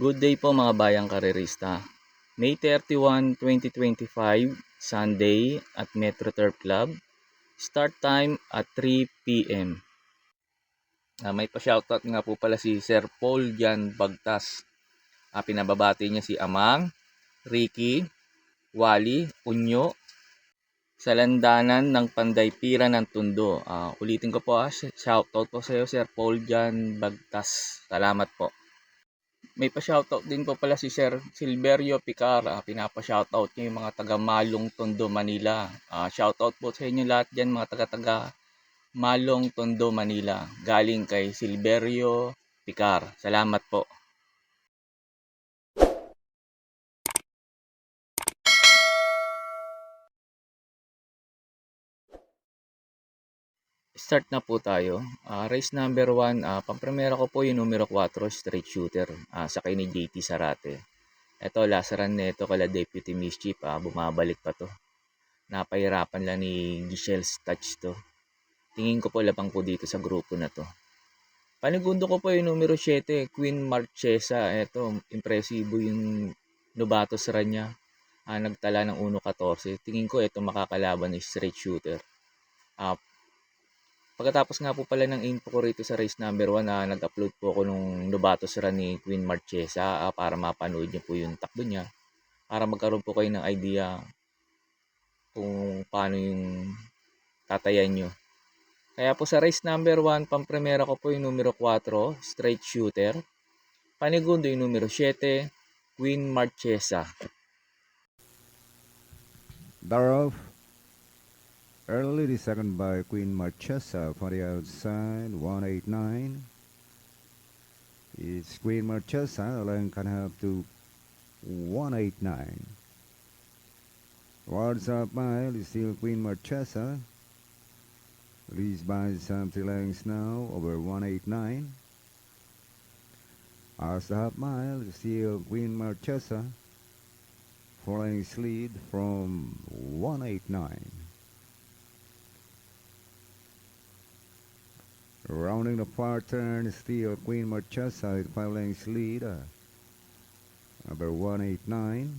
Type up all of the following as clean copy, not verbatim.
Good day po mga bayang karerista. May 31, 2025, Sunday at Metro Turf Club. Start time at 3 p.m. May pa-shoutout nga po pala si Sir Paul Jan Bagtas. Pinababati niya si Amang, Ricky, Wally, Unyo, sa landanan ng Pandaypira ng Tundo. Ulitin ko po, shoutout po sa iyo Sir Paul Jan Bagtas. Salamat po. May pa-shoutout din po pala si Sir Silverio Picara. Pinapa-shoutout niya yung mga taga Malong, Tondo, Manila. Shoutout po sa inyo lahat dyan mga taga Malong, Tondo, Manila. Galing kay Silverio Picar. Salamat po. Start na po tayo. Race number 1, pampremera ko po yung numero 4, straight shooter. Sakay ni JT Sarate. Ito, last run nito kala Deputy Mischief. Bumabalik pa to. Napahirapan lang ni Giselle Touch to. Tingin ko po labang po dito sa grupo na to. Panigundo ko po yung numero 7, Queen Marchesa. Ito, impresibo yung novatos run niya. Nagtala ng 1.14. Tingin ko ito makakalaban ng straight shooter. Pagkatapos nga po pala ng info ko rito sa race number 1, nag-upload po ako nung novatos run ni Queen Marchesa para mapanood niyo po yung takbo niya. Para magkaroon po kayo ng idea kung paano yung tatayan nyo. Kaya po sa race number 1, pampremera ko po yung numero 4, straight shooter. Panigundo yung numero 7, Queen Marchesa. Thereof, early the second by Queen Marchesa for the outside, 189. It's Queen Marchesa, the line can have to 189. Towards up mile is still Queen Marchesa. Leads by some 3 lengths now over 189. As the half mile is still Queen Marchesa. 4 lengths lead from 189. Rounding the far turn, still Queen Marchesa with 5 lengths lead. Number 189.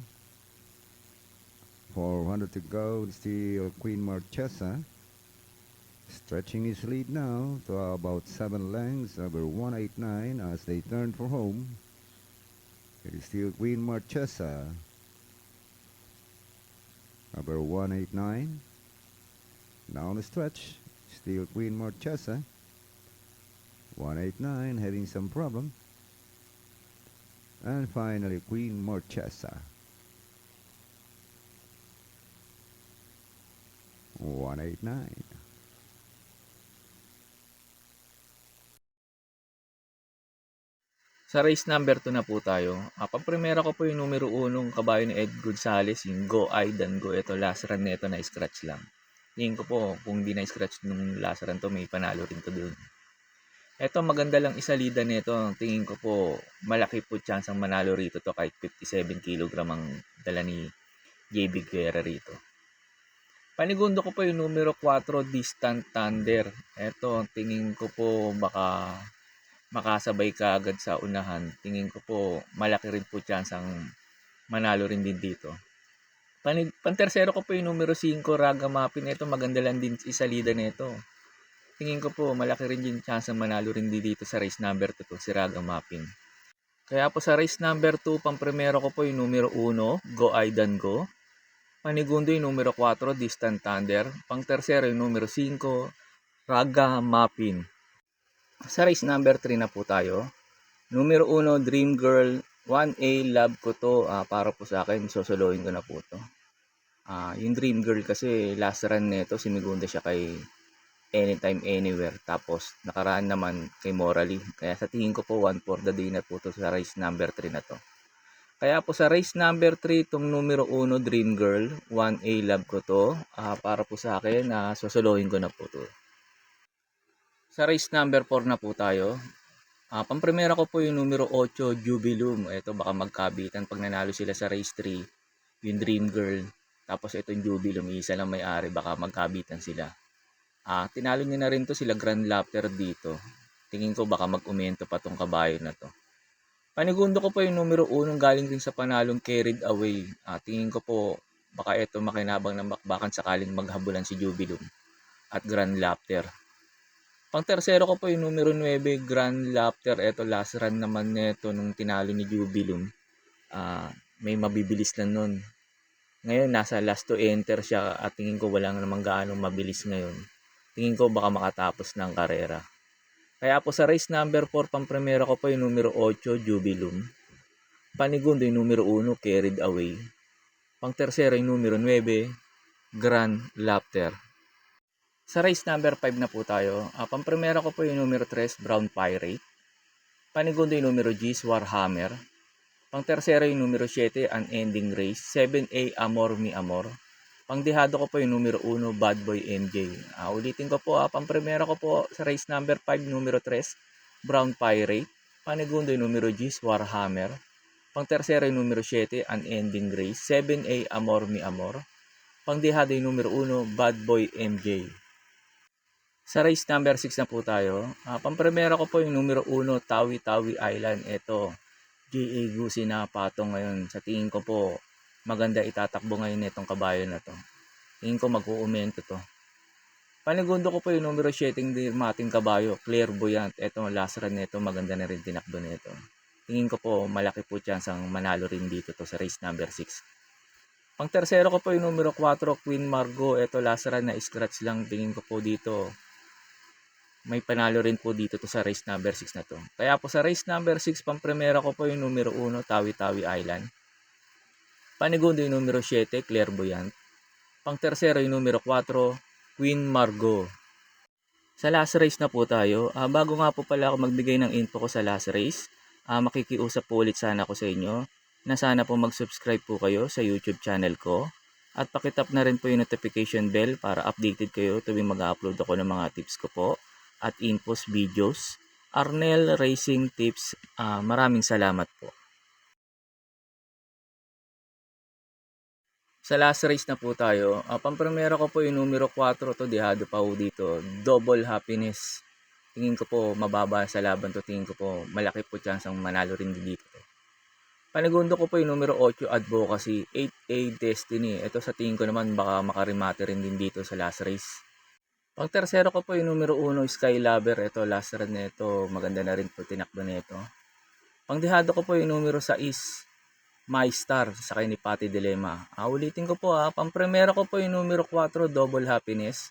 400 to go, still Queen Marchesa. Stretching his lead now to about 7 lengths, number 189 as they turn for home. It is still Queen Marchesa. Number 189. Down the stretch, still Queen Marchesa. 189 having some problem. And finally Queen Marchesa. 189. Sa race number 2 na po tayo. Pampremera ko po yung numero 1 kabayo ni Ed Gonzalez, yung Go Aidan Go. Ito last run nito na scratch lang. Tingin ko po kung di na scratch nung last run to, may panalo rin to dun. Ito maganda lang isalida nito. Tingin ko po malaki po chance ang manalo rito to kahit 57 kg ang dala ni JB Guerra rito. Panigundo ko po yung numero 4, Distant Thunder. Ito tingin ko po baka makasabay ka agad sa unahan. Tingin ko po malaki rin po chance ang manalo rin din dito. Pantersero ko po yung numero 5, Raga Mapin. Ito maganda lang din isalida nito. Tingin ko po malaki rin din chance ang manalo rin din dito sa race number 2 si Raga Mapin. Kaya po sa race number 2, pampremero ko po yung numero 1, Go Aidan Go. Panigundo yung numero 4, Distant Thunder. Pangtersero yung numero 5, Raga Mapin. Sa race number 3 na po tayo. Numero 1, Dream Girl. 1A, love ko to. Para po sa akin, sosolohin ko na po to. Yung Dream Girl kasi last run nito, sinigunda siya kay Anytime Anywhere. Tapos nakaraan naman kay Morally. Kaya sa tingin ko po 1 for the day na po to sa race number 3 na to. Kaya po sa race number 3, itong numero 1, Dream Girl. 1A, love ko to. Para po sa akin, sosolohin ko na po to. Sa race number 4 na po tayo. Pampremera ko po yung numero 8, Jubilum. Ito baka magkabitan pag nanalo sila sa race 3. Yung Dream Girl. Tapos itong Jubilum, isa lang may-ari, baka magkabitan sila. Tinalo niya na rin to sila Grand Lapter dito. Tingin ko baka mag-umento pa tong kabayo na to. Panigundo ko po yung numero 1 galing din sa panalong Carried Away. Tingin ko po baka ito makinabang ng bakbakan sakaling maghabulan si Jubilum at Grand Laughter. Pang tersero ko po yung numero 9 Grand Laughter. Ito last run naman nito nung tinalo ni Jubilum. May mabibilis na nun. Ngayon nasa last to enter siya at tingin ko wala namang gaano mabilis ngayon. Tingin ko baka makatapos ng karera. Kaya po sa race number 4, pampremera ko po yung numero 8, Jubilum. Panigundo yung numero 1, Carried Away. Pang tercero yung numero 9, Grand Laughter. Sa race number 5 na po tayo. Pampremera ko po yung numero 3, Brown Pirate. Panigundo yung numero G, Warhammer. Pang tercero yung numero 7, Unending Race. 7A, Amor Mi Amor. Pangdihado ko po yung numero 1, Bad Boy MJ. Ulitin ko po, pampremera ko po sa race number 5, numero 3, Brown Pirate. Panigundo yung numero G, Warhammer. Pang tercero yung numero 7, Unending Grace. 7A, Amor Mi Amor. Pangdihado yung numero 1, Bad Boy MJ. Sa race number 6 na po tayo. Pampremera ko po yung numero 1, Tawi Tawi Island. Ito, G.A. Gusi na patong ngayon. Sa tingin ko po, maganda itatakbo ngayon itong kabayo na to. Tingin ko mag-uumento to. Panigundo ko po yung numero 7 mating kabayo, Clairvoyant. Ito, last run nito, maganda na rin tinakbo nito. Tingin ko po malaki po chance ang manalo rin dito to sa race number 6. Pang tersero ko po yung numero 4, Queen Margot. Ito last run na scratch lang. Tingin ko po dito may panalo rin po dito to sa race number 6 na to. Kaya po sa race number 6, pampremera ko po yung numero 1, Tawi Tawi Island. Panigundo yung numero 7, Clairvoyant. Pang tersero yung numero 4, Queen Margot. Sa last race na po tayo. Bago nga po pala ako magbigay ng info ko sa last race, makikiusap po ulit sana ako sa inyo na sana po mag-subscribe po kayo sa YouTube channel ko at pakitap na rin po yung notification bell para updated kayo tuwing mag-upload ako ng mga tips ko po at infos videos. Arnel Racing Tips, maraming salamat po. Sa last race na po tayo, pampremera ko po yung numero 4 to, dihado pa po dito, Double Happiness. Tingin ko po mababa sa laban to, tingin ko po malaki po chance ang manalo rin dito. Panigundo ko po yung numero 8, Advocacy. 8A Destiny. Ito sa tingin ko naman baka makarimate rin din dito sa last race. Pang tersero ko po yung numero 1, Sky Lover. Ito last run nito, maganda na rin po tinakbo nito. Pangdihado ko po yung numero 6, My Star, sa kay ni Pati Dilema. Ulitin ko po pampremera ko po yung numero 4, Double Happiness.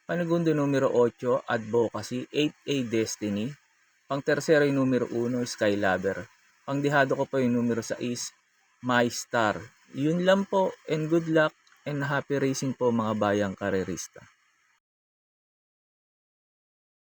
Panigundo numero 8, Advocacy. 8A Destiny. Pang tersero yung numero 1, Sky Lover. Pangdihado ko po yung numero 6, My Star. Yun lang po, and good luck and happy racing po mga bayang karerista.